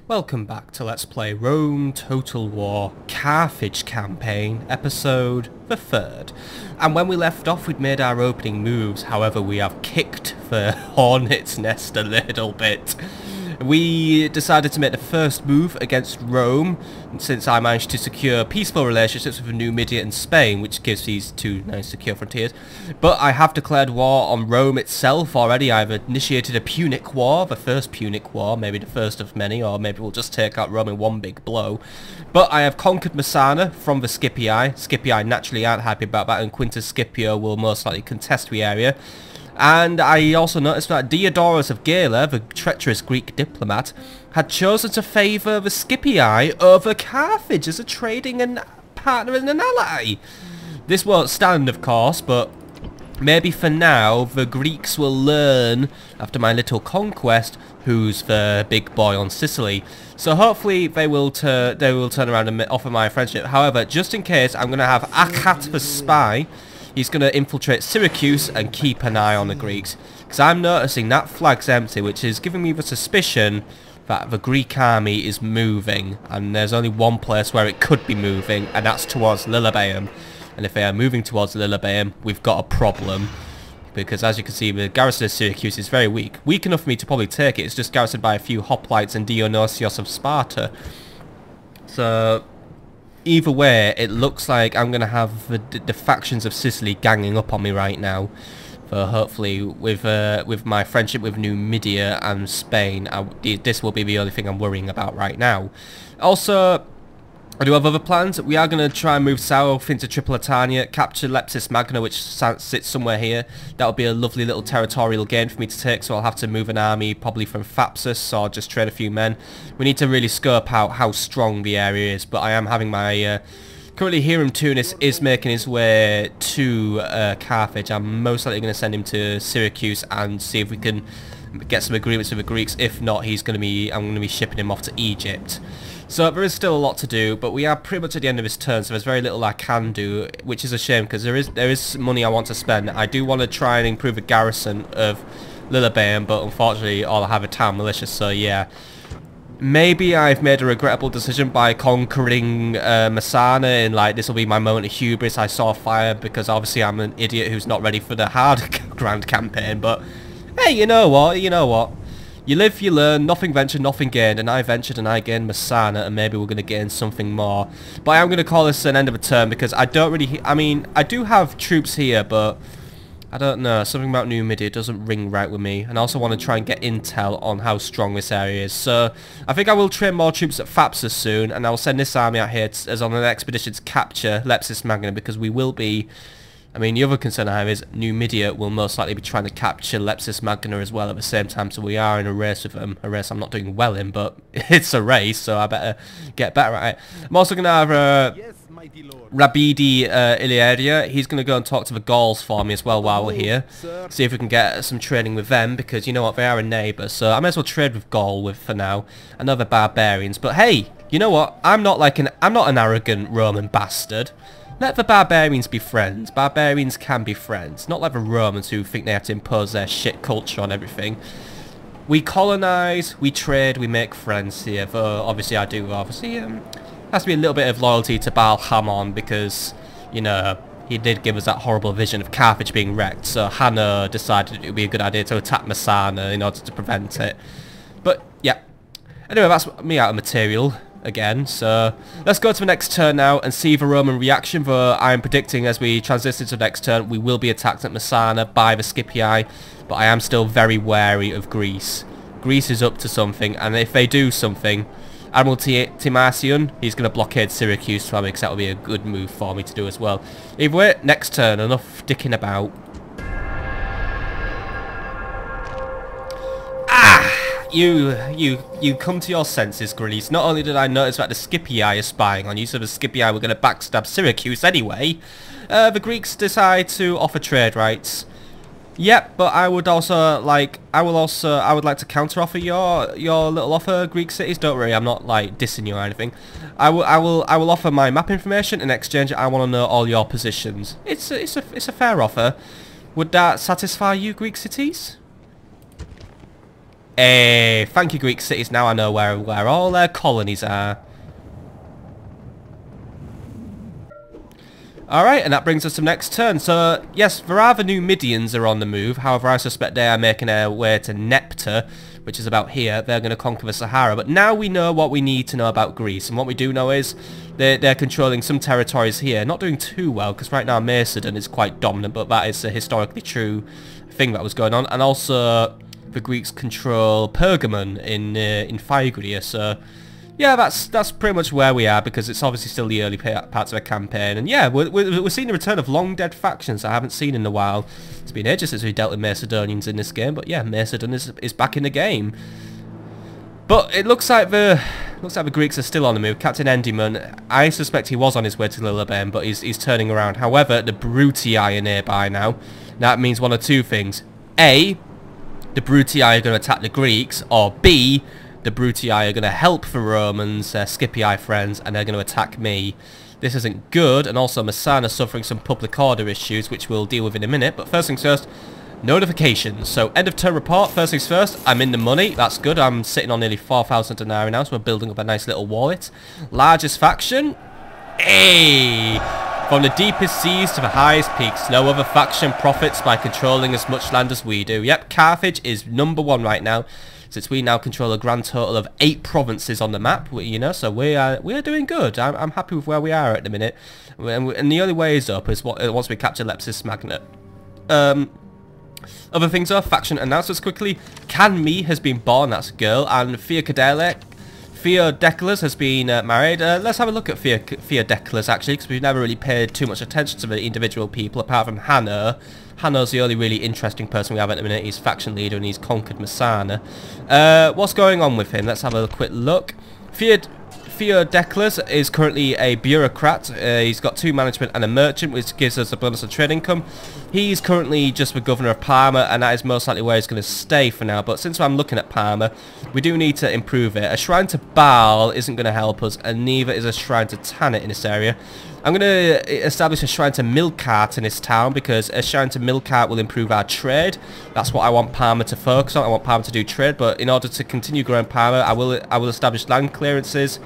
Welcome back to Let's Play Rome Total War Carthage Campaign, episode the 3rd. And when we left off we'd made our opening moves, however we have kicked the hornet's nest a little bit. We decided to make the first move against Rome, since I managed to secure peaceful relationships with Numidia and Spain, which gives these two nice secure frontiers. But I have declared war on Rome itself already. I've initiated a Punic War, the first Punic War, maybe the first of many, or maybe we'll just take out Rome in one big blow. But I have conquered Messana from the Scipii. Scipii naturally aren't happy about that, and Quintus Scipio will most likely contest the area. And I also noticed that Diodorus of Gela, the treacherous Greek diplomat, had chosen to favour the Scipii over Carthage as a trading and partner and an ally. This won't stand, of course, but maybe for now the Greeks will learn, after my little conquest, who's the big boy on Sicily. So hopefully they will turn around and offer my friendship. However, just in case, I'm going to have Akat the spy. He's going to infiltrate Syracuse and keep an eye on the Greeks. Because I'm noticing that flag's empty, which is giving me the suspicion that the Greek army is moving. And there's only one place where it could be moving, and that's towards Lilybaeum. And if they are moving towards Lilybaeum, we've got a problem. Because as you can see, the garrison of Syracuse is very weak. Weak enough for me to probably take it. It's just garrisoned by a few hoplites and Dionysios of Sparta. So either way, it looks like I'm going to have the factions of Sicily ganging up on me right now. For hopefully, with my friendship with Numidia and Spain, this will be the only thing I'm worrying about right now. Also, I do have other plans. We are going to try and move south into Tripolitania, capture Leptis Magna, which sits somewhere here. That will be a lovely little territorial gain for me to take, so I'll have to move an army probably from Thapsus or just trade a few men. We need to really scope out how strong the area is, but I am having my... currently Hiram Tunis is making his way to Carthage. I'm most likely going to send him to Syracuse and see if we can get some agreements with the Greeks. If not, I'm going to be shipping him off to Egypt. So there is still a lot to do, but we are pretty much at the end of his turn, so there's very little I can do, which is a shame because there is money I want to spend. I do want to try and improve the garrison of Lilybaeum, but unfortunately all I have are town militias, so yeah. Maybe I've made a regrettable decision by conquering Messana, and like this will be my moment of hubris. I saw fire because obviously I'm an idiot who's not ready for the hard grand campaign, but hey, you know what? You live, you learn, nothing ventured, nothing gained, and I ventured and I gained Messana, and maybe we're going to gain something more. But I am going to call this an end of a turn, because I don't really... I mean, I do have troops here, but I don't know, something about Numidia doesn't ring right with me. And I also want to try and get intel on how strong this area is. So, I think I will train more troops at Thapsus soon, and I'll send this army out here as on an expedition to capture Leptis Magna, because we will be... I mean, the other concern I have is Numidia will most likely be trying to capture Leptis Magna as well at the same time, so we are in a race with them. A race I'm not doing well in, but it's a race, so I better get better at it. I'm also going to have Rabidi Iliadia. He's going to go and talk to the Gauls for me as well while we're here. See if we can get some trading with them, because you know what, they are a neighbour, so I may as well trade with Gaul for now. I know they're barbarians, but hey, you know what? I'm not an arrogant Roman bastard. Let the barbarians be friends. Barbarians can be friends. Not like the Romans who think they have to impose their shit culture on everything. We colonise, we trade, we make friends here. Though obviously has to be a little bit of loyalty to Baal Hamon, because, you know, he did give us that horrible vision of Carthage being wrecked. So Hanno decided it would be a good idea to attack Messana in order to prevent it. But yeah. Anyway, that's me out of material again, so let's go to the next turn now and see the Roman reaction, though I am predicting as we transition to the next turn we will be attacked at Messana by the Scipii, but I am still very wary of Greece. Greece is up to something, and if they do something, Admiral Timasian, he's going to blockade Syracuse for me, because that will be a good move for me to do as well. Either way, next turn, enough dicking about. You come to your senses, Greece. Not only did I notice that the Scipii are spying on you, so the Scipii were going to backstab Syracuse anyway, the Greeks decide to offer trade rights. Yep, but I would like to counter-offer your little offer, Greek cities. Don't worry, I'm not like dissing you or anything. I will offer my map information. In exchange, I want to know all your positions. It's a fair offer. Would that satisfy you, Greek cities? Hey, thank you, Greek cities. Now I know where all their colonies are. Alright, and that brings us to the next turn. So, yes, there are the Numidians are on the move. However, I suspect they are making their way to Nepta, which is about here. They're going to conquer the Sahara. But now we know what we need to know about Greece. And what we do know is they're controlling some territories here. Not doing too well, because right now Macedon is quite dominant. But that is a historically true thing that was going on. And also, the Greeks control Pergamon in Phrygia. So, yeah, that's pretty much where we are, because it's obviously still the early parts of a campaign. And yeah, we're seeing the return of long dead factions I haven't seen in a while. It's been ages since we dealt with Macedonians in this game, but yeah, Macedon is back in the game. But it looks like the Greeks are still on the move. Captain Endymion, I suspect he was on his way to Lillibane, but he's turning around. However, the Brutii are nearby now. That means one of two things. A, the Brutii are going to attack the Greeks, or B, the Brutii are going to help the Romans, Scipii friends, and they're going to attack me. This isn't good, and also Messana suffering some public order issues, which we'll deal with in a minute. But first things first, notifications. So, end of turn report, first things first, I'm in the money, that's good. I'm sitting on nearly 4,000 denarii now, so we're building up a nice little wallet. Largest faction, hey! From the deepest seas to the highest peaks, no other faction profits by controlling as much land as we do. Yep, Carthage is #1 right now, since we now control a grand total of 8 provinces on the map, you know, so we are doing good. I'm happy with where we are at the minute, and the only way is up is once we capture Lepsis Magnet. Other things are faction announcements quickly. Canme has been born, that's a girl, and Theodecles has been married. Let's have a look at Theodecles actually, because we've never really paid too much attention to the individual people apart from Hanno. Hanno's the only really interesting person we have at the minute. He's faction leader and he's conquered Messana. What's going on with him? Let's have a quick look. Theodecles is currently a bureaucrat. He's got 2 management and a merchant, which gives us a bonus of trade income. He's currently just the governor of Parma, and that is most likely where he's going to stay for now. But since I'm looking at Parma, we do need to improve it. A shrine to Baal isn't going to help us, and neither is a shrine to Tanit in this area. I'm going to establish a shrine to Milcart in this town, because a shrine to Milcart will improve our trade. That's what I want Parma to focus on. I want Parma to do trade, but in order to continue growing Parma, I will establish land clearances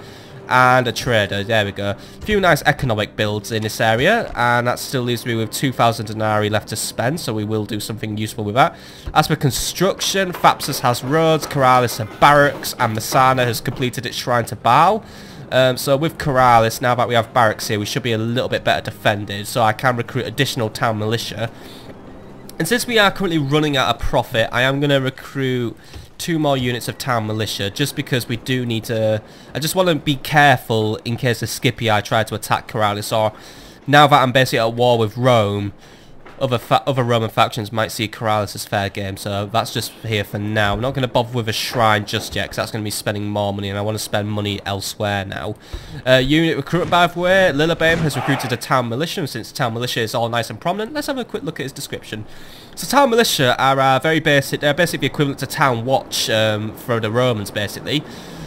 and a trader. There we go. A few nice economic builds in this area, and that still leaves me with 2,000 denarii left to spend, so we will do something useful with that. As for construction, Thapsus has roads, Karalis have barracks, and Messana has completed its shrine to Baal. So with Karalis, now that we have barracks here, we should be a little bit better defended, so I can recruit additional town militia. And since we are currently running at a profit, I am going to recruit 2 more units of town militia, just because we do need to. I just want to be careful in case the Scipii try to attack Karalis, or now that I'm basically at war with Rome, other Roman factions might see Karalis as fair game, so that's just here for now. I'm not going to bother with a shrine just yet, because that's going to be spending more money, and I want to spend money elsewhere now. Unit recruitment, by the way, Lillibane has recruited a town militia, and since town militia is all nice and prominent, let's have a quick look at his description. So town militia are very basic. They're basically equivalent to town watch for the Romans, basically.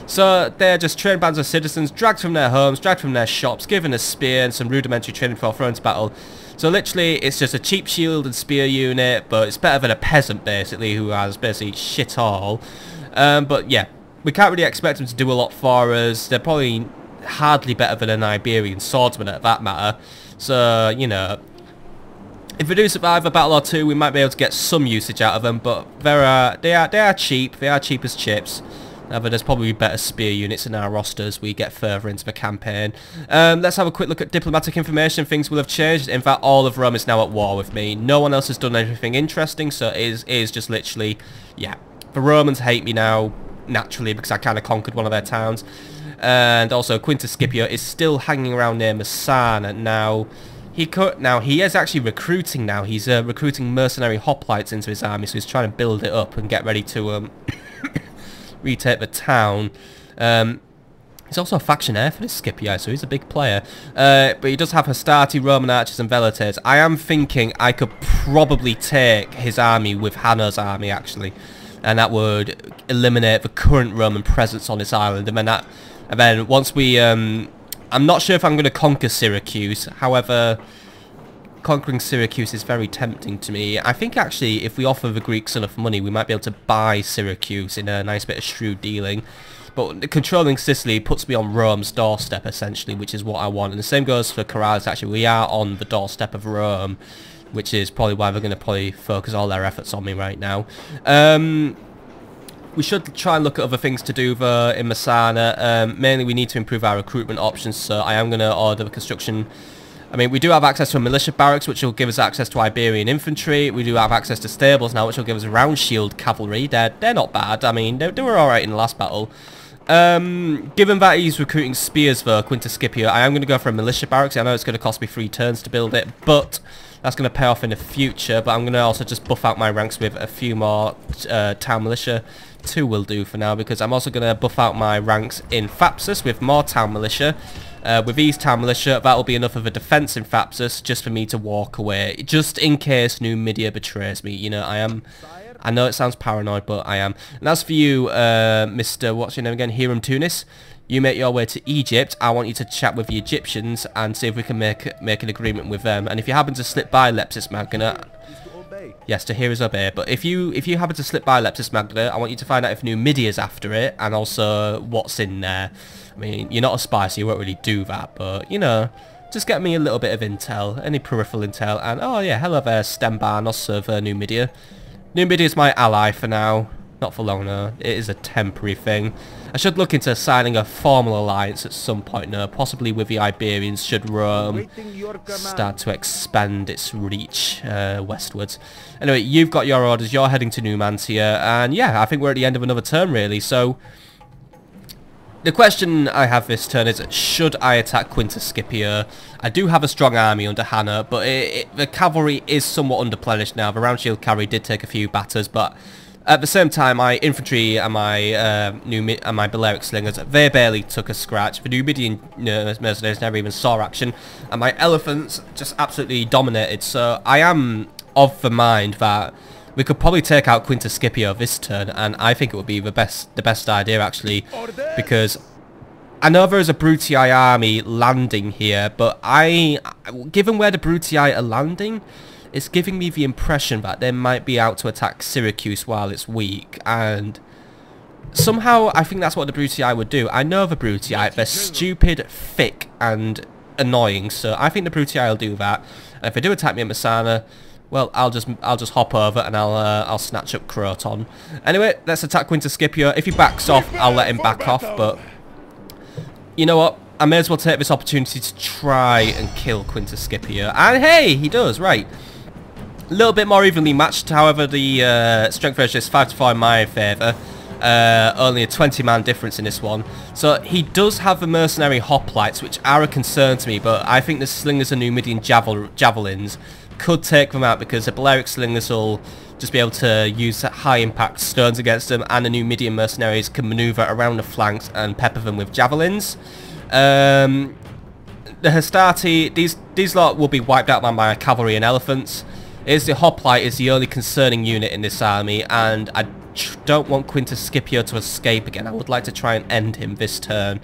So they're just trained bands of citizens, dragged from their homes, dragged from their shops, given a spear and some rudimentary training for thrown into battle. So literally, it's just a cheap shield and spear unit, but it's better than a peasant, basically, who has basically shit all. But yeah, we can't really expect them to do a lot for us. They're probably hardly better than an Iberian swordsman at that matter. So, you know, if we do survive a battle or two, we might be able to get some usage out of them, but they are cheap. They are cheap as chips. However, there's probably better spear units in our roster as we get further into the campaign. Let's have a quick look at diplomatic information. Things will have changed. In fact, all of Rome is now at war with me. No one else has done anything interesting, so it is just literally, yeah. The Romans hate me now, naturally, because I kind of conquered one of their towns. And also, Quintus Scipio is still hanging around near Messana. Now, he is actually recruiting now. He's recruiting mercenary hoplites into his army, so he's trying to build it up and get ready to retake the town. He's also a faction heir for this Scipii, so he's a big player. But he does have Hastati, Roman archers and Velites. I am thinking I could probably take his army with Hanno's army, actually. And that would eliminate the current Roman presence on this island. And then once we... I'm not sure if I'm going to conquer Syracuse. However, conquering Syracuse is very tempting to me. I think actually if we offer the Greeks enough money, we might be able to buy Syracuse in a nice bit of shrewd dealing. But controlling Sicily puts me on Rome's doorstep, essentially, which is what I want. And the same goes for Carthage, actually. We are on the doorstep of Rome, which is probably why they're going to probably focus all their efforts on me right now. We should try and look at other things to do though in Messana. Mainly we need to improve our recruitment options, so I am going to order the construction. I mean, we do have access to a militia barracks, which will give us access to Iberian infantry. We do have access to stables now, which will give us round shield cavalry. They're not bad. I mean, they were alright in the last battle. Given that he's recruiting spears though, Quintus Scipio, I am going to go for a militia barracks. I know it's going to cost me 3 turns to build it, but that's going to pay off in the future. But I'm going to also just buff out my ranks with a few more town militia. 2 will do for now, because I'm also going to buff out my ranks in Thapsus with more town militia. With these town militia, that will be enough of a defence in Thapsus just for me to walk away, just in case Numidia betrays me. You know, I know it sounds paranoid, but I am. And as for you, Mr. What's your name again? Hiram Tunis. You make your way to Egypt. I want you to chat with the Egyptians and see if we can make an agreement with them. And if you happen to slip by Leptis Magna, yes, to hear is obey. But if you happen to slip by Leptis Magna, I want you to find out if Numidia's after it and also what's in there. I mean, you're not a spy, so you won't really do that, but you know, just get me a little bit of intel, any peripheral intel. And oh yeah, hello there, Stembarnos of Numidia. Numidia is my ally for now. Not for long, no. It is a temporary thing. I should look into signing a formal alliance at some point, no. Possibly with the Iberians, should Rome start to expand its reach westwards. Anyway, you've got your orders. You're heading to Numantia. And yeah, I think we're at the end of another turn, really. So the question I have this turn is, should I attack Quintus Scipio? I do have a strong army under Hanno, but the cavalry is somewhat underplenished now. The round shield cavalry did take a few batters, but at the same time, my infantry and my Balearic slingers, they barely took a scratch. The Numidian mercenaries never even saw action, and my elephants just absolutely dominated. So I am of the mind that we could probably take out Quintus Scipio this turn, and I think it would be the best idea actually, because I know there is a Brutii army landing here, but given where the Brutii are landing, it's giving me the impression that they might be out to attack Syracuse while it's weak, and somehow I think that's what the Brutii would do. I know the Brutii, they're stupid, thick, and annoying, so I think the Brutii will do that. And if they do attack me at Messana, well, I'll just hop over and I'll snatch up Croton. Anyway, let's attack Quintus Scipio. If he backs off, I'll let him back off, but you know what? I may as well take this opportunity to try and kill Quintus Scipio. And hey, he does, right. A little bit more evenly matched, however, the strength ratio is 5-4 in my favour. Only a 20-man difference in this one. So he does have the mercenary hoplites, which are a concern to me, but I think the slingers and Numidian javelins could take them out, because the Balearic slingers will just be able to use high impact stones against them, and the Numidian mercenaries can maneuver around the flanks and pepper them with javelins. The Hastati, these lot will be wiped out by my cavalry and elephants. The hoplite is the only concerning unit in this army, and I don't want Quintus Scipio to escape again. I would like to try and end him this turn.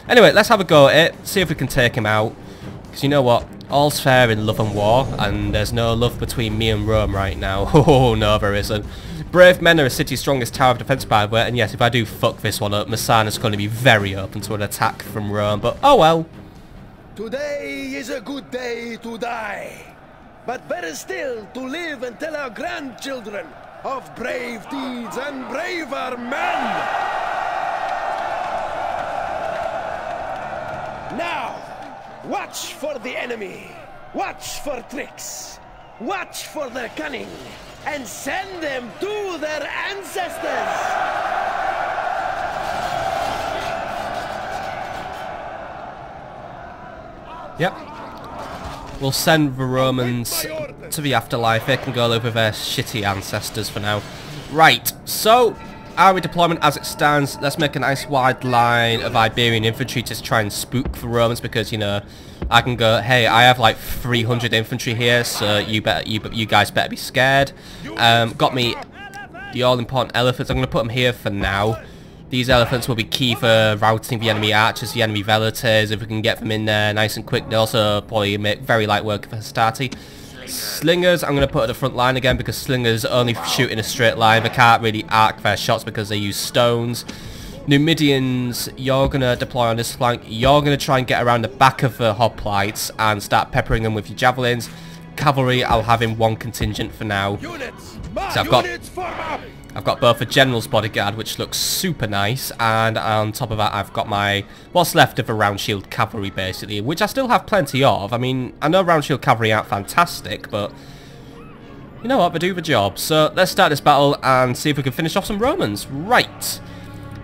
Anyway, let's have a go at it, see if we can take him out. Because you know what? All's fair in love and war, and there's no love between me and Rome right now. Oh, no, there isn't. Brave men are a city's strongest tower of defence, by the way, and yes, if I do fuck this one up, Messana's going to be very open to an attack from Rome, but oh well. Today is a good day to die, but better still to live and tell our grandchildren of brave deeds and braver men. Now, watch for the enemy, watch for tricks, watch for their cunning, and send them to their ancestors! Yep. We'll send the Romans to the afterlife. They can go live with their shitty ancestors for now. Right, so our redeployment as it stands, let's make a nice wide line of Iberian infantry to try and spook the Romans, because, you know, I can go, hey, I have like 300 infantry here, so you guys better be scared. Got me the all-important elephants. I'm going to put them here for now. These elephants will be key for routing the enemy archers, the enemy velites. If we can get them in there nice and quick, they also probably make very light work of Hastati. Slingers, I'm going to put at the front line again because slingers only shoot in a straight line. They can't really arc their shots because they use stones. Numidians, you're going to deploy on this flank. You're going to try and get around the back of the hoplites and start peppering them with your javelins. Cavalry, I'll have in one contingent for now. So I've got both a general's bodyguard, which looks super nice, and on top of that I've got my what's left of a round shield cavalry basically, which I still have plenty of. I mean, I know round shield cavalry aren't fantastic, but you know what, they do the job. So let's start this battle and see if we can finish off some Romans. Right.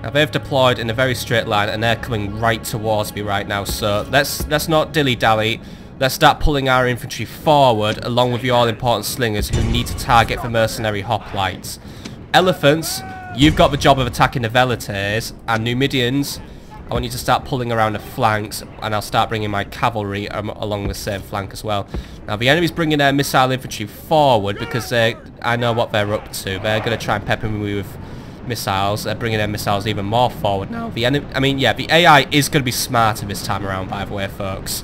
Now they've deployed in a very straight line and they're coming right towards me right now, so let's not dilly-dally. Let's start pulling our infantry forward along with the all-important slingers who need to target the mercenary hoplites. Elephants, you've got the job of attacking the velites, and Numidians, I want you to start pulling around the flanks, and I'll start bringing my cavalry along the same flank as well. Now the enemy's bringing their missile infantry forward because I know what they're up to. They're going to try and pepper me with missiles. They're bringing their missiles even more forward now. The AI is going to be smarter this time around, by the way, folks.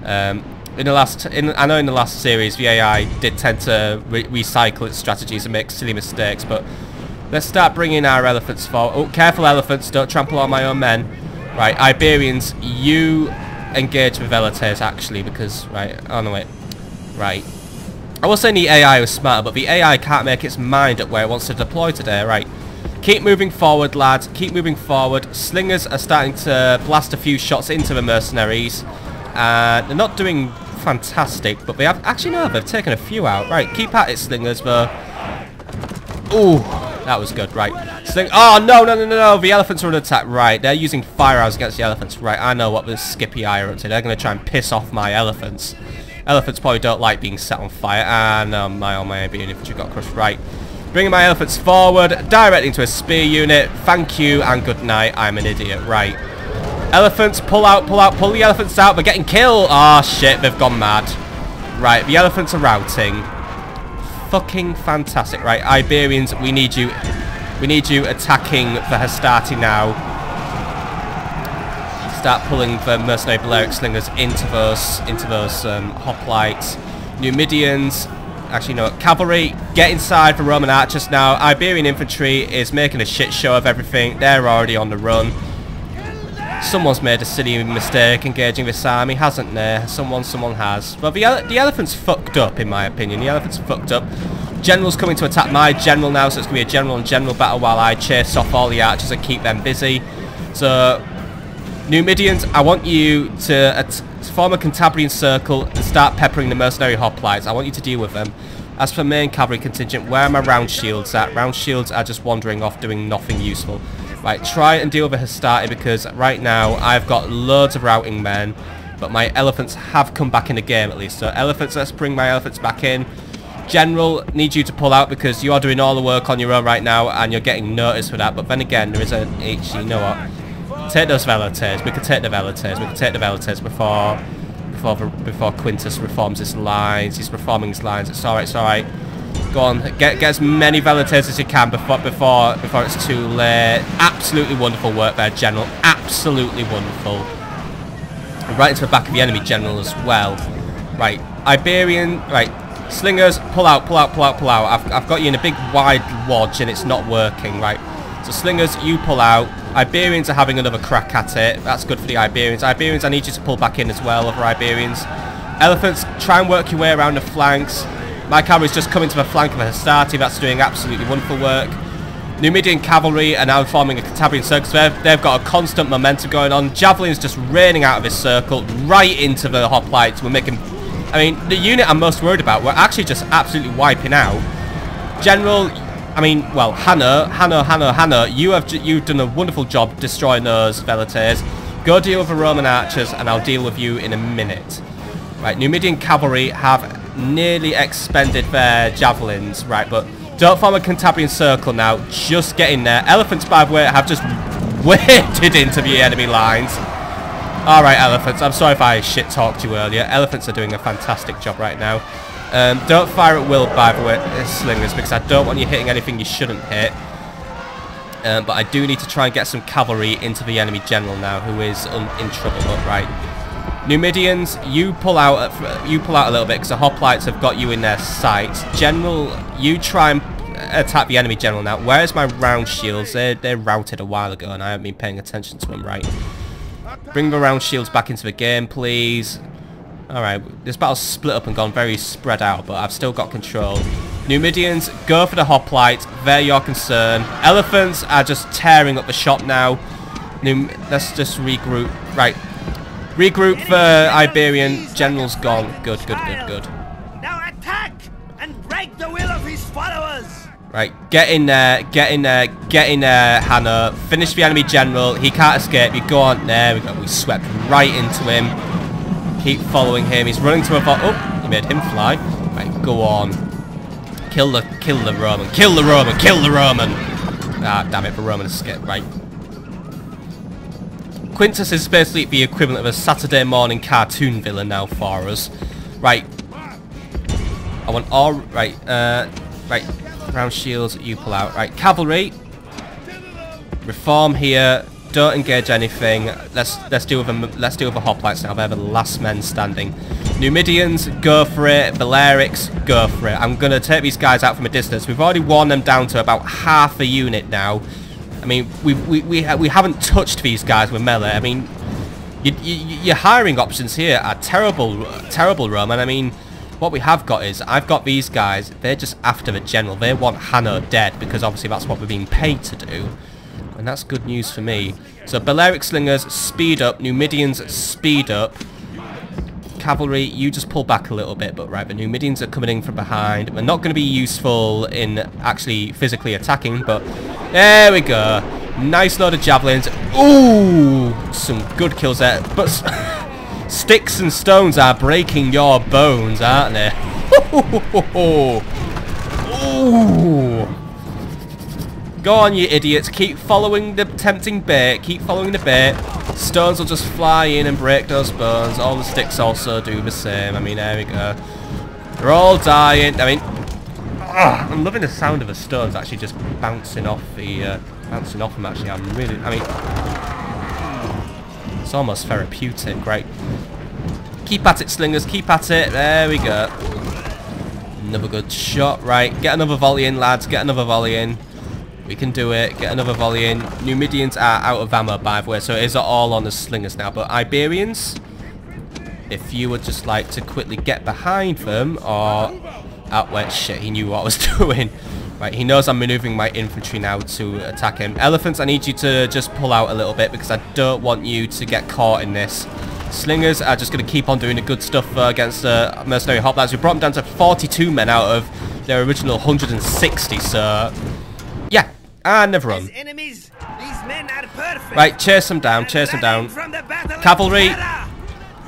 I know in the last series the AI did tend to recycle its strategies and make silly mistakes, but let's start bringing our elephants forward. Oh, careful elephants, don't trample on my own men. Right, Iberians, you engage with velites actually, because, right, oh no wait, right. I was saying the AI was smarter, but the AI can't make its mind up where it wants to deploy today, right. Keep moving forward, lads, keep moving forward. Slingers are starting to blast a few shots into the mercenaries. They're not doing fantastic, but they have actually no, they've taken a few out. Right, keep at it, slingers. Though. Ooh, that was good. Right, oh no! The elephants are under attack. Right, they're using fire arrows against the elephants. Right, I know what the Skippy Eye are up to. They're going to try and piss off my elephants. Elephants probably don't like being set on fire. And my Iberian infantry got crushed. Right, bringing my elephants forward, directly into a spear unit. Thank you and good night. I'm an idiot. Right. Elephants, pull the elephants out, they're getting killed! Oh shit, they've gone mad. Right, the elephants are routing. Fucking fantastic. Right, Iberians, we need you attacking the Hastati now. Start pulling the mercenary Balearic slingers into those hoplites. Numidians, actually no, cavalry, get inside the Roman archers now. Iberian infantry is making a shit show of everything, they're already on the run. Someone's made a silly mistake engaging this army, hasn't there? Someone has. Well, the elephant's fucked up, in my opinion. The elephant's fucked up. General's coming to attack my general now, so it's going to be a general on general battle while I chase off all the archers and keep them busy. So, Numidians, I want you to form a Cantabrian circle and start peppering the mercenary hoplites. I want you to deal with them. As for main cavalry contingent, where are my round shields at? Round shields are just wandering off doing nothing useful. Right, try and deal with Hastati because right now I've got loads of routing men, but my elephants have come back in the game at least. So elephants, let's bring my elephants back in. General, need you to pull out because you are doing all the work on your own right now and you're getting noticed for that. But then again, there is an H, you know what? Take those velites. We can take the velites. We can take the velites before Quintus reforms his lines. He's reforming his lines. It's alright, it's alright. Go on, get as many velites as you can before it's too late. Absolutely wonderful work there, General. Absolutely wonderful. And right into the back of the enemy, General, as well. Right, Iberian, right, slingers, pull out. I've got you in a big wide lodge and it's not working, right. So slingers, you pull out. Iberians are having another crack at it. That's good for the Iberians. Iberians, I need you to pull back in as well, other Iberians. Elephants, try and work your way around the flanks. My cavalry's just coming to the flank of a Hastati. That's doing absolutely wonderful work. Numidian cavalry are now forming a Cantabrian circle. So they've got a constant momentum going on. Javelin's just raining out of this circle right into the hoplites. We're making... I mean, the unit I'm most worried about, we're actually just absolutely wiping out. General... I mean, well, Hanno, you've done a wonderful job destroying those velites. Go deal with the Roman archers and I'll deal with you in a minute. Right, Numidian cavalry have nearly expended their javelins, right, but don't form a Cantabrian circle now, just get in there. Elephants, by the way, have just waded into the enemy lines. Alright, elephants, I'm sorry if I shit-talked you earlier. Elephants are doing a fantastic job right now. Don't fire at will, by the way, slingers, because I don't want you hitting anything you shouldn't hit. But I do need to try and get some cavalry into the enemy general now, who is in trouble, but right. Numidians, you pull out a little bit because the hoplites have got you in their sights. General, you try and attack the enemy general now. Where's my round shields? They're routed a while ago and I haven't been paying attention to them, right? Bring the round shields back into the game, please. Alright, this battle's split up and gone very spread out, but I've still got control. Numidians, go for the hoplites. They're your concern. Elephants are just tearing up the shop now. Let's just regroup. Right. Regroup for Iberian. General's gone. Good. Now attack and break the will of his followers. Right, get in there, Hanno. Finish the enemy general. He can't escape. You go on. There we go. We swept right into him. Keep following him. He's running to a vault. Oh, you made him fly. Right, go on. Kill the Roman. Kill the Roman. Ah, damn it, the Roman escaped. Right. Quintus is basically the equivalent of a Saturday morning cartoon villain now for us. Right. I want all... Right, right. Round shields, you pull out. Right, cavalry. Reform here. Don't engage anything. Let's deal with them. Let's deal with the hoplites now. They're the last men standing. Numidians, go for it. Balearics, go for it. I'm gonna take these guys out from a distance. We've already worn them down to about half a unit now. I mean, we haven't touched these guys with melee. I mean, your hiring options here are terrible, Roman. I mean, what we have got is, I've got these guys. They're just after the general. They want Hanno dead because obviously that's what we're being paid to do. And that's good news for me. So Balearic slingers, speed up. Numidians, speed up. Cavalry, you just pull back a little bit. But right, the Numidians are coming in from behind. They're not going to be useful in actually physically attacking. But there we go. Nice load of javelins. Ooh, some good kills there. But sticks and stones are breaking your bones, aren't they? Ooh. Go on, you idiots. Keep following the tempting bait. Keep following the bait. Stones will just fly in and break those bones. All the sticks also do the same. I mean, there we go. They're all dying. I mean, I'm loving the sound of the stones actually just bouncing off the, bouncing off them. Actually, I'm really. I mean, it's almost therapeutic, right? Keep at it, slingers. Keep at it. There we go. Another good shot. Right, get another volley in, lads. Get another volley in. We can do it. Get another volley in. Numidians are out of ammo, by the way, so it is all on the slingers now. But Iberians, if you would just like to quickly get behind them, or... Oh, wait, shit, he knew what I was doing. Right, he knows I'm maneuvering my infantry now to attack him. Elephants, I need you to just pull out a little bit because I don't want you to get caught in this. Slingers are just going to keep on doing the good stuff against the mercenary hoplites. We brought them down to 42 men out of their original 160, so... Yeah, and they've run. Enemies, these men are perfect. Right, chase them down, chase them down. Cavalry,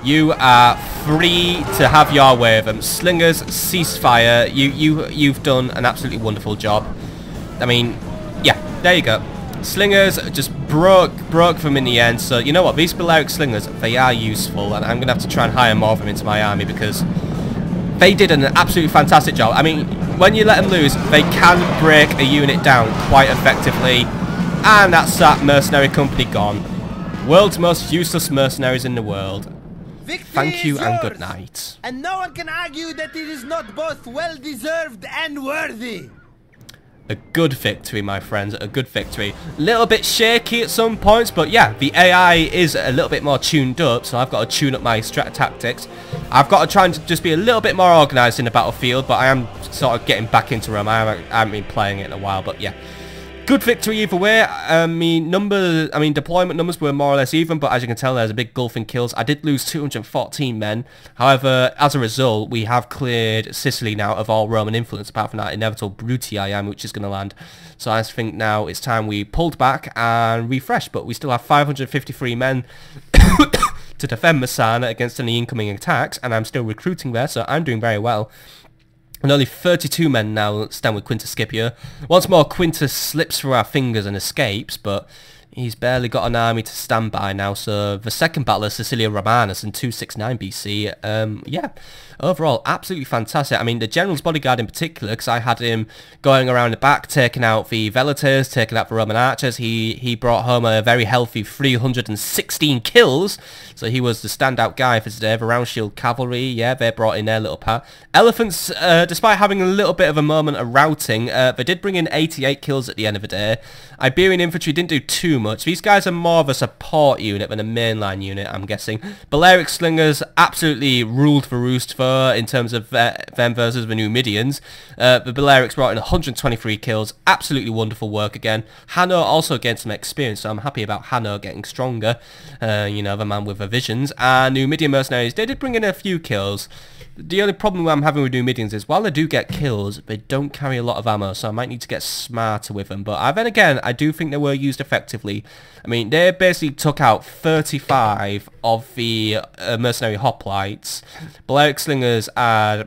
you are free to have your way of them. Slingers, ceasefire. You've done an absolutely wonderful job. I mean, yeah, there you go. Slingers just broke them in the end. So you know what? These Balearic slingers, they are useful, and I'm gonna have to try and hire more of them into my army because they did an absolutely fantastic job. I mean, when you let them loose, they can break a unit down quite effectively, and that's that mercenary company gone. World's most useless mercenaries in the world. Victory Thank you and yours, good night. And no one can argue that it is not both well-deserved and worthy. A good victory, my friends, a good victory. A little bit shaky at some points, but yeah, the AI is a little bit more tuned up, so I've got to tune up my tactics. I've got to try and just be a little bit more organised in the battlefield, but I am sort of getting back into Rome. I haven't been playing it in a while, but yeah. Good victory either way. I mean, deployment numbers were more or less even, but as you can tell, there's a big gulf in kills. I did lose 214 men. However, as a result, we have cleared Sicily now of all Roman influence, apart from that inevitable Bruttii, which is going to land. So I think now it's time we pulled back and refreshed, but we still have 553 men to defend Messana against any incoming attacks, and I'm still recruiting there, so I'm doing very well. And only 32 men now stand with Quintus Scipio. Once more, Quintus slips through our fingers and escapes, but He's barely got an army to stand by now, so the second battle of Sicilia Romanus in 269 BC, yeah, overall, absolutely fantastic. I mean, the general's bodyguard in particular, because I had him going around the back, taking out the Velators, taking out the Roman archers. He brought home a very healthy 316 kills, so he was the standout guy for today. The round shield cavalry, yeah, they brought in their little part. Elephants, despite having a little bit of a moment of routing, they did bring in 88 kills at the end of the day. Iberian infantry didn't do too much. These guys are more of a support unit than a mainline unit, I'm guessing. Balearic slingers absolutely ruled the roost for in terms of them versus the Numidians. The Balearics brought in 123 kills. Absolutely wonderful work again. Hanno also gained some experience, so I'm happy about Hanno getting stronger. You know, the man with the visions. And Numidian mercenaries, they did bring in a few kills. The only problem I'm having with Numidians is while they do get kills, they don't carry a lot of ammo, so I might need to get smarter with them. But then again, I do think they were used effectively. I mean, they basically took out 35 of the mercenary hoplites. Balearic slingers they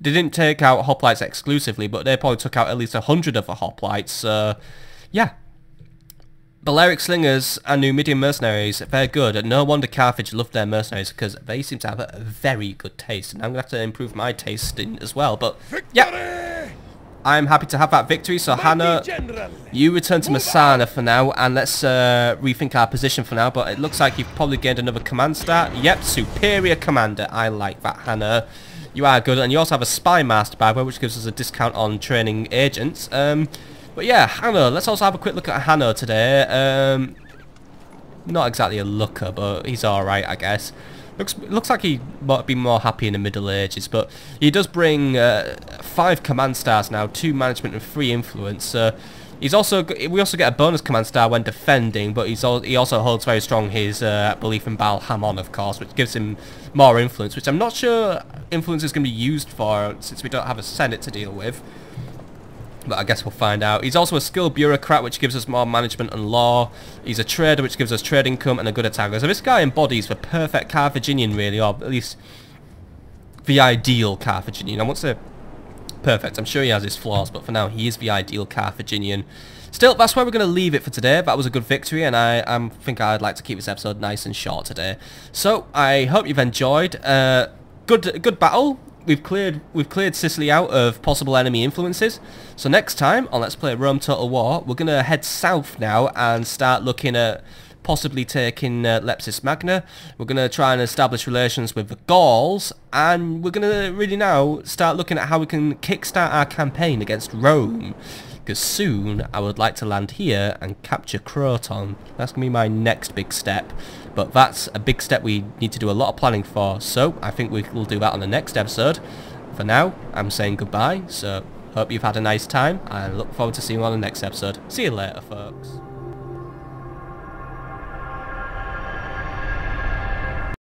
didn't take out hoplites exclusively, but they probably took out at least 100 of the hoplites. So, yeah. Balearic slingers and Numidian mercenaries, they're good, and no wonder Carthage loved their mercenaries because they seem to have a very good taste, and I'm going to have to improve my taste as well, but yeah, I'm happy to have that victory. So Hanno, you return to Messana for now, and let's rethink our position for now, but it looks like you've probably gained another command star. Yep, superior commander, I like that, Hanno. You are good, and you also have a spy master, by the way, which gives us a discount on training agents. But yeah, Hanno, let's also have a quick look at Hanno today. Not exactly a looker, but he's alright, I guess. Looks like he might be more happy in the Middle Ages, but he does bring 5 command stars now, 2 management and 3 influence. We also get a bonus command star when defending, but he also holds very strong his belief in Baal Hamon, of course, which gives him more influence, which I'm not sure influence is going to be used for since we don't have a Senate to deal with. But I guess we'll find out. He's also a skilled bureaucrat, which gives us more management and law. He's a trader, which gives us trade income and a good attacker. So this guy embodies the perfect Carthaginian, really, or at least the ideal Carthaginian. I won't say perfect. I'm sure he has his flaws, but for now, he is the ideal Carthaginian. Still, that's where we're going to leave it for today. That was a good victory, and I think I'd like to keep this episode nice and short today. So, I hope you've enjoyed. Good battle. We've cleared Sicily out of possible enemy influences. So next time on Let's Play Rome Total War, we're going to head south now and start looking at possibly taking Leptis Magna. We're going to try and establish relations with the Gauls, and we're going to really now start looking at how we can kickstart our campaign against Rome. Because soon I would like to land here and capture Croton. That's going to be my next big step. But that's a big step we need to do a lot of planning for. So I think we will do that on the next episode. For now, I'm saying goodbye. So hope you've had a nice time, and look forward to seeing you on the next episode. See you later, folks.